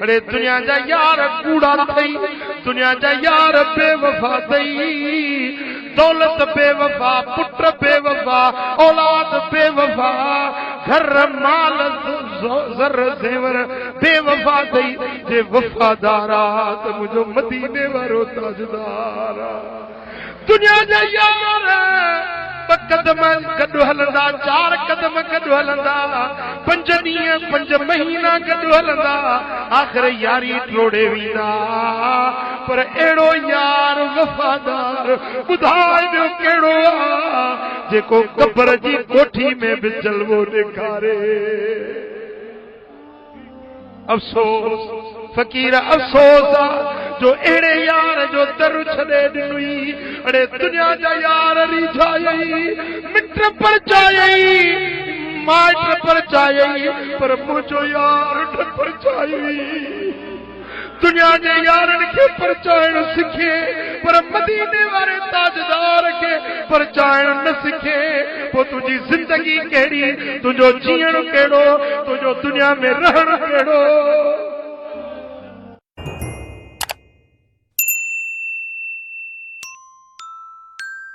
अरे दुनिया जा यार कूड़ा थई, दुनिया जा यार बेवफा थई, दौलत बेवफा, पुत्र बेवफा, औलाद बेवफा, घर माल ज़र ज़ेवर बेवफा थई। जे वफादारा त मुझो मदीने वारो ताजदार। दुनिया जा यार कदम गॾु हलंदा, 4 कदम गॾु हलंदा, 5 ॾींहं 5 महीना गॾु हलंदा, आख़िर यारी टोड़े वेंदा। पर अहिड़ो यार वफ़ादार ॿुधाइजो कहिड़ो आहे जेको क़ब्र जी कोठी में बि जलवो ॾेखारे। अफ़सोस फ़क़ीर अफ़सोस आहे जो अहिड़े यार जो दर छॾे ॾिनुई। अड़े दुनिया जा यार रिझायई, मिट परचायई, माइट परचायई, पर मुंहिंजो यार न परचायई। दुनिया जे यारनि खे परचाइण सिखे, पर मदीने वारे ताजदार खे परचाइण न सिखे। पोइ तुंहिंजी ज़िंदगी कहिड़ी, तुंहिंजो जीअण कहिड़ो, तुंहिंजो दुनिया में रहण कहिड़ो।